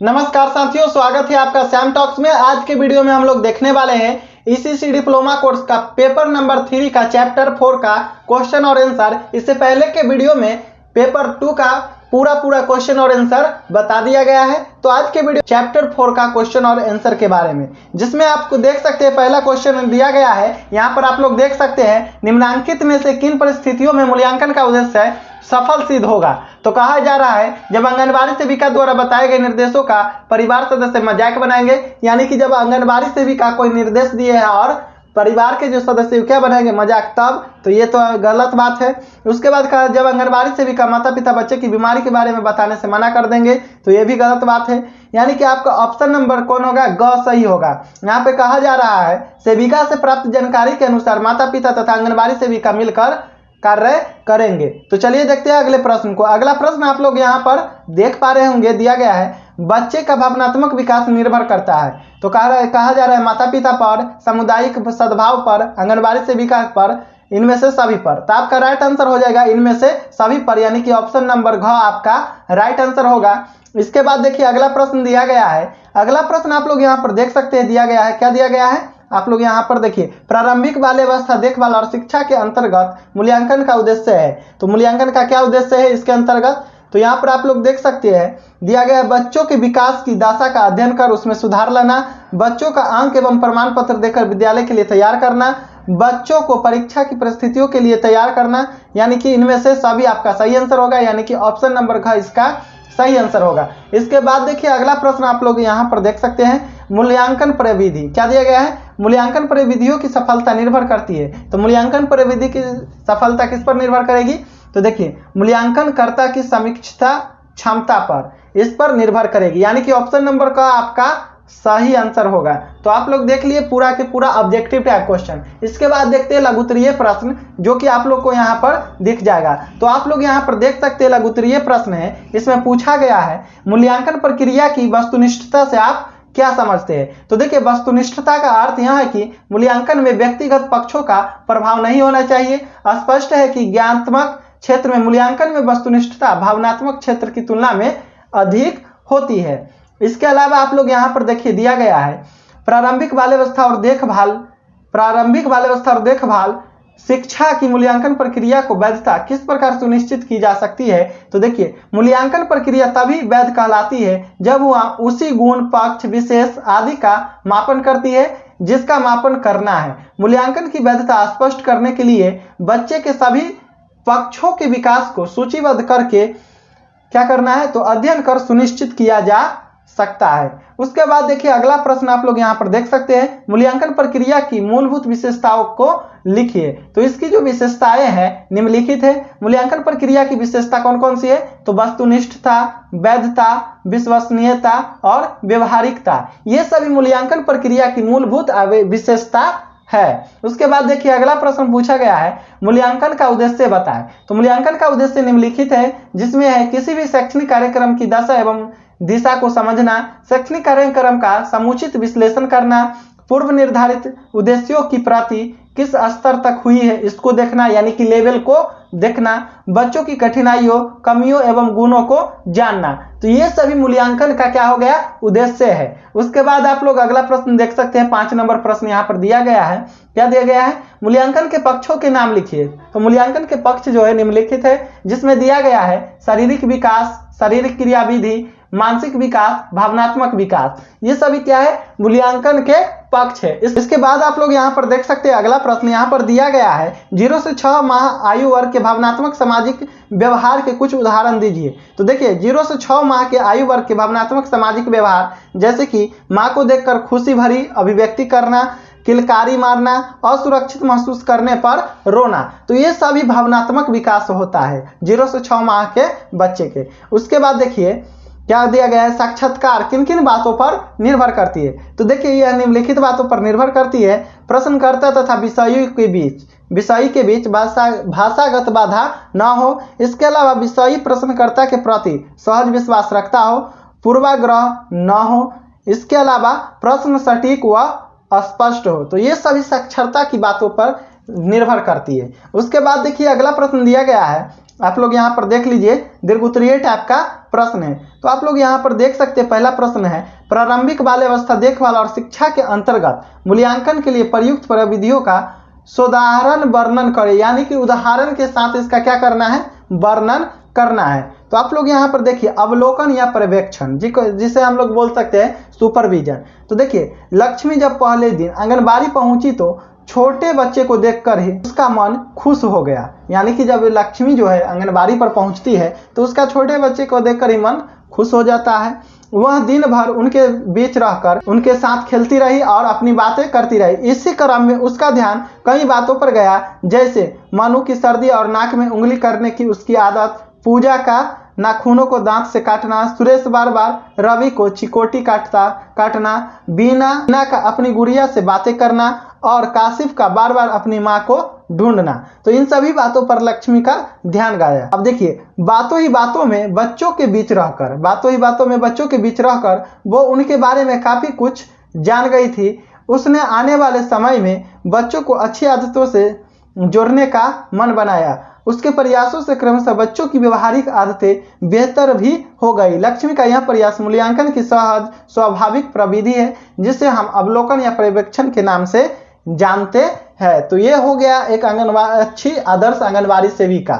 नमस्कार साथियों, स्वागत है आपका श्याम टॉक्स में। आज के वीडियो में हम लोग देखने वाले हैं ईसीसी डिप्लोमा कोर्स का पेपर नंबर 3 का चैप्टर 4 का क्वेश्चन और आंसर। इससे पहले के वीडियो में पेपर 2 का पूरा क्वेश्चन और आंसर बता दिया गया है। तो आज के वीडियो चैप्टर 4 का क्वेश्चन और आंसर के बारे में, जिसमें आपको देख सकते हैं पहला क्वेश्चन दिया गया है। यहाँ पर आप लोग देख सकते हैं, निम्नलिखित में से किन परिस्थितियों में मूल्यांकन का उद्देश्य सफल सिद्ध होगा। तो कहा जा रहा है, जब आंगनबाड़ी सेविका द्वारा बताए गए निर्देशों का परिवार सदस्य मजाक बनाएंगे, यानी कि जब आंगनबाड़ी सेविका कोई निर्देश दिए हैं और परिवार के जो सदस्य क्या बनाएंगे मजाक, तब तो ये तो गलत बात है। उसके बाद कहा, जब आंगनबाड़ी सेविका माता पिता बच्चे की बीमारी के बारे में बताने से मना कर देंगे, तो ये भी गलत बात है। यानी कि आपका ऑप्शन नंबर कौन होगा, ग सही होगा। यहाँ पे कहा जा रहा है, सेविका से प्राप्त जानकारी के अनुसार माता पिता तथा आंगनबाड़ी सेविका मिलकर कार्य करेंगे। तो चलिए देखते हैं अगले प्रश्न को। अगला प्रश्न आप लोग यहाँ पर देख पा रहे होंगे, दिया गया है, बच्चे का भावनात्मक विकास निर्भर करता है। तो कहा जा रहा है माता पिता पर, सामुदायिक सद्भाव पर, आंगनबाड़ी सेविका पर, इनमें से सभी पर। तो आपका राइट आंसर हो जाएगा इनमें से सभी पर, यानी कि ऑप्शन नंबर घ आपका राइट आंसर होगा। इसके बाद देखिए अगला प्रश्न दिया गया है। अगला प्रश्न आप लोग यहाँ पर देख सकते हैं, दिया गया है, क्या दिया गया है आप लोग यहाँ पर देखिए, प्रारंभिक बाल्यावस्था देखभाल और शिक्षा के अंतर्गत मूल्यांकन का उद्देश्य है। तो मूल्यांकन का क्या उद्देश्य है इसके अंतर्गत, तो यहाँ पर आप लोग देख सकते हैं, दिया गया है, बच्चों के विकास की दशा का अध्ययन कर उसमें सुधार लाना, बच्चों का अंक एवं प्रमाण पत्र देकर विद्यालय के लिए तैयार करना, बच्चों को परीक्षा की परिस्थितियों के लिए तैयार करना। यानी कि इनमें से सभी आपका सही आंसर होगा, यानी कि ऑप्शन नंबर घ इसका सही आंसर होगा। इसके बाद देखिए अगला प्रश्न आप लोग यहाँ पर देख सकते हैं, मूल्यांकन प्रविधि क्या दिया गया है, मूल्यांकन प्रविधियों की सफलता निर्भर करती है। तो मूल्यांकन प्रविधि की सफलता किस पर निर्भर करेगी, तो देखिए मूल्यांकनकर्ता की समीक्षा क्षमता पर, इस पर निर्भर करेगी। यानी कि ऑप्शन नंबर का आपका सही आंसर होगा। तो आप लोग देख लिए पूरा के पूरा ऑब्जेक्टिव टाइप क्वेश्चन। इसके बाद देखते हैं लघुत्तरीय प्रश्न, जो कि आप लोग को यहाँ पर दिख जाएगा। तो आप लोग यहाँ पर देख सकते हैं लघुत्तरीय प्रश्न है। इसमें पूछा गया है, मूल्यांकन प्रक्रिया की वस्तुनिष्ठता से आप क्या समझते हैं। तो देखिए वस्तुनिष्ठता का अर्थ यह है कि मूल्यांकन में व्यक्तिगत पक्षों का प्रभाव नहीं होना चाहिए। स्पष्ट है कि ज्ञानात्मक क्षेत्र में मूल्यांकन में वस्तुनिष्ठता भावनात्मक क्षेत्र की तुलना में अधिक होती है। इसके अलावा आप लोग यहाँ पर देखिए, दिया गया है, प्रारंभिक बाल्यावस्था और देखभाल शिक्षा की मूल्यांकन प्रक्रिया को वैधता किस प्रकार सुनिश्चित की जा सकती है। तो देखिए मूल्यांकन प्रक्रिया तभी वैध कहलाती है जब वह उसी गुण, पक्ष, विशेष आदि का मापन करती है जिसका मापन करना है। मूल्यांकन की वैधता स्पष्ट करने के लिए बच्चे के सभी पक्षों के विकास को सूचीबद्ध करके क्या करना है, तो अध्ययन कर सुनिश्चित किया जा सकता है। उसके बाद देखिए अगला प्रश्न आप लोग यहाँ पर देख सकते हैं, मूल्यांकन प्रक्रिया की मूलभूत विशेषताओं को लिखिए। तो इसकी जो विशेषताएं हैं निम्नलिखित है। मूल्यांकन प्रक्रिया की विशेषता कौन कौन सी है, तो वस्तुनिष्ठता, वैधता, विश्वसनीयता और व्यवहारिकता, ये सभी मूल्यांकन प्रक्रिया की मूलभूत विशेषता है। उसके बाद देखिए अगला प्रश्न पूछा गया है, मूल्यांकन का उद्देश्य बताएं। तो मूल्यांकन का उद्देश्य निम्नलिखित है, जिसमें है किसी भी शैक्षणिक कार्यक्रम की दशा एवं दिशा को समझना, शैक्षणिक कार्यक्रम का समुचित विश्लेषण करना, पूर्व निर्धारित उद्देश्यों की प्राप्ति किस स्तर तक हुई है इसको देखना, यानी कि लेवल को देखना, बच्चों की कठिनाइयों, कमियों एवं गुणों को जानना। तो ये सभी मूल्यांकन का क्या हो गया, उद्देश्य है। उसके बाद आप लोग अगला प्रश्न देख सकते हैं, 5 नंबर प्रश्न यहाँ पर दिया गया है। क्या दिया गया है, मूल्यांकन के पक्षों के नाम लिखिए। तो मूल्यांकन के पक्ष जो है निम्नलिखित है, जिसमें दिया गया है शारीरिक विकास, शारीरिक क्रियाविधि, मानसिक विकास, भावनात्मक विकास, ये सभी क्या है, मूल्यांकन के पक्ष है। इसके बाद आप लोग यहाँ पर देख सकते हैं अगला प्रश्न यहाँ पर दिया गया है, 0 से 6 माह आयु वर्ग के भावनात्मक सामाजिक व्यवहार के कुछ उदाहरण दीजिए। तो देखिए 0 से 6 माह के आयु वर्ग के भावनात्मक सामाजिक व्यवहार, जैसे कि माँ को देखकर खुशी भरी अभिव्यक्ति करना, किलकारी मारना, असुरक्षित महसूस करने पर रोना, तो ये सभी भावनात्मक विकास होता है 0 से 6 माह के बच्चे के। उसके बाद देखिए क्या दिया गया है, साक्षात्कार किन किन बातों पर निर्भर करती है। तो देखिए यह निम्नलिखित बातों पर निर्भर करती है, प्रश्नकर्ता तथा विषयी के बीच भाषागत बाधा न हो। इसके अलावा विषयी प्रश्नकर्ता के प्रति सहज विश्वास रखता हो, पूर्वाग्रह न हो। इसके अलावा प्रश्न सटीक व स्पष्ट हो। तो ये सभी साक्षरता की बातों पर निर्भर करती है। उसके बाद देखिए अगला प्रश्न दिया गया है, आप लोग यहाँ पर देख लीजिए, दीर्घ उत्तरीय टाइप का प्रश्न है। तो आप लोग यहाँ पर देख सकते हैं, पहला प्रश्न है प्रारंभिक बाल्यावस्था देखभाल और शिक्षा के अंतर्गत मूल्यांकन के लिए प्रयुक्त प्रविधियों का सोदाहरण वर्णन करें, यानी कि उदाहरण के साथ इसका क्या करना है, वर्णन करना है। तो आप लोग यहाँ पर देखिए अवलोकन या पर्यवेक्षण, जिसे हम लोग बोल सकते हैं सुपरविजन। तो देखिए लक्ष्मी जब पहले दिन आंगनबाड़ी पहुंची तो छोटे बच्चे को देखकर ही उसका मन खुश हो गया, यानी कि जब लक्ष्मी जो है आंगनबाड़ी पर पहुंचती है तो उसका छोटे बच्चे को देखकर ही मन खुश हो जाता है। वह दिन भर उनके बीच रहकर उनके साथ खेलती रही और अपनी बातें करती रही। इसी क्रम में उसका ध्यान कई बातों पर गया, जैसे मनु की सर्दी और नाक में उंगली करने की उसकी आदत, पूजा का नाखूनों को दांत से काटना, सुरेश बार बार रवि को चिकोटी काटना, बीना का अपनी गुड़िया से बातें करना और काशिफ का बार बार अपनी माँ को ढूंढना। तो इन सभी बातों पर लक्ष्मी का ध्यान गया। अब देखिए बातों ही बातों में बच्चों के बीच रहकर वो उनके बारे में काफी कुछ जान गई थी। उसने आने वाले समय में बच्चों को अच्छी आदतों से जोड़ने का मन बनाया। उसके प्रयासों से क्रमशः बच्चों की व्यवहारिक आदतें बेहतर भी हो गई। लक्ष्मी का यह प्रयास मूल्यांकन की सहज स्वाभाविक प्रविधि है, जिसे हम अवलोकन या पर्यवेक्षण के नाम से जानते हैं। तो ये हो गया एक अच्छी आदर्श आंगनबाड़ी सेविका।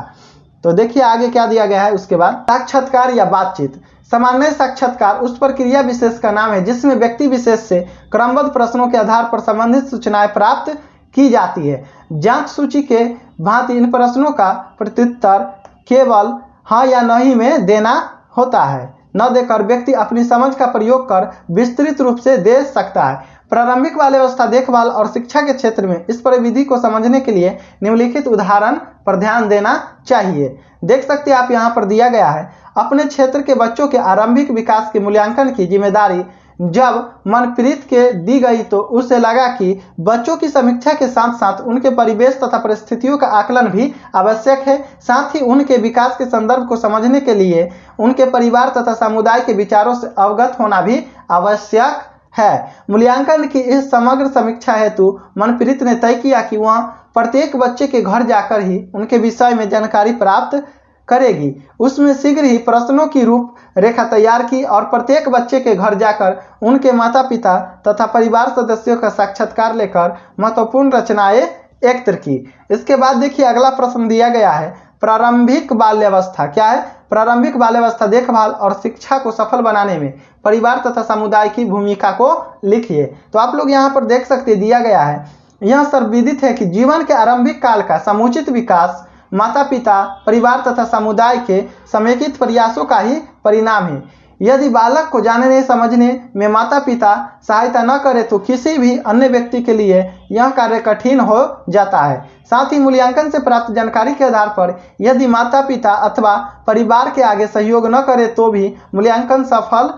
तो देखिए आगे क्या दिया गया है। उसके बाद साक्षात्कार या बातचीत। सामान्य साक्षात्कार उस प्रक्रिया विशेष का नाम है जिसमें व्यक्ति विशेष से क्रमबद्ध प्रश्नों के आधार पर संबंधित सूचनाएं प्राप्त की जाती है। जांच सूची के भांति इन प्रश्नों का प्रत्युत्तर केवल हाँ या नहीं में देना होता है, न देकर व्यक्ति अपनी समझ का प्रयोग कर विस्तृत रूप से दे सकता है। प्रारंभिक बाल्यावस्था देखभाल और शिक्षा के क्षेत्र में इस परिविधि को समझने के लिए निम्नलिखित उदाहरण पर ध्यान देना चाहिए। देख सकते हैं आप यहाँ पर दिया गया है, अपने क्षेत्र के बच्चों के आरंभिक विकास के मूल्यांकन की जिम्मेदारी जब मनप्रीत के दी गई तो उसे लगा कि बच्चों की समीक्षा के साथ साथ उनके परिवेश तथा परिस्थितियों का आकलन भी आवश्यक है। साथ ही उनके विकास के संदर्भ को समझने के लिए उनके परिवार तथा समुदाय के विचारों से अवगत होना भी आवश्यक है। मूल्यांकन की इस समग्र समीक्षा हेतु मनप्रीत ने तय किया कि वह प्रत्येक बच्चे के घर जाकर ही उनके विषय में जानकारी प्राप्त करेगी। उसमें शीघ्र ही प्रश्नों की रूप रेखा तैयार की और प्रत्येक बच्चे के घर जाकर उनके माता पिता तथा परिवार सदस्यों का साक्षात्कार लेकर महत्वपूर्ण रचनाएं एकत्र की। इसके बाद देखिए अगला प्रश्न दिया गया है, प्रारंभिक बाल्यावस्था क्या है, प्रारंभिक बाल्यावस्था देखभाल और शिक्षा को सफल बनाने में परिवार तथा समुदाय की भूमिका को लिखिए। तो आप लोग यहाँ पर देख सकते दिया गया है, यह सर्वविदित है कि जीवन के आरंभिक काल का समुचित विकास माता पिता परिवार तथा समुदाय के समेकित प्रयासों का ही परिणाम है। यदि बालक को जानने समझने में माता पिता सहायता न करे तो किसी भी अन्य व्यक्ति के लिए यह कार्य कठिन हो जाता है। साथ ही मूल्यांकन से प्राप्त जानकारी के आधार पर यदि माता पिता अथवा परिवार के आगे सहयोग न करे तो भी मूल्यांकन सफल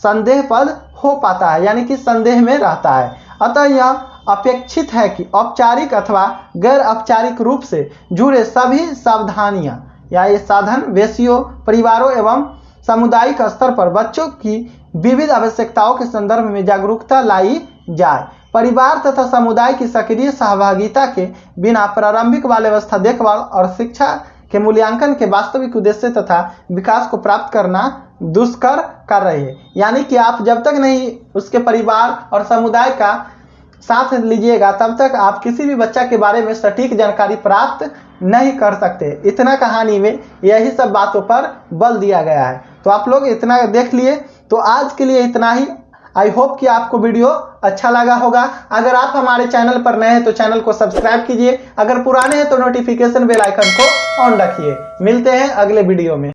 संदेहपद हो पाता है, यानी कि संदेह में रहता है। अतः यह अपेक्षित है कि औपचारिक अथवा गैर औपचारिक रूप से जुड़े सभी सावधानियां या ये साधन व्यक्तियों परिवारों एवं सामुदायिक स्तर पर बच्चों की विविध आवश्यकताओं के संदर्भ में जागरूकता लाई जाए। परिवार तथा समुदाय की सक्रिय सहभागिता के बिना प्रारंभिक बाल्यावस्था देखभाल और शिक्षा के मूल्यांकन के वास्तविक उद्देश्य तथा विकास को प्राप्त करना दुष्कर कार्य है। यानी कि आप जब तक नहीं उसके परिवार और समुदाय का साथ लीजिएगा तब तक आप किसी भी बच्चा के बारे में सटीक जानकारी प्राप्त नहीं कर सकते। इतना कहानी में यही सब बातों पर बल दिया गया है। तो आप लोग इतना देख लिए, तो आज के लिए इतना ही। आई होप कि आपको वीडियो अच्छा लगा होगा। अगर आप हमारे चैनल पर नए हैं तो चैनल को सब्सक्राइब कीजिए, अगर पुराने हैं तो नोटिफिकेशन बेल आइकन को ऑन रखिए। मिलते हैं अगले वीडियो में।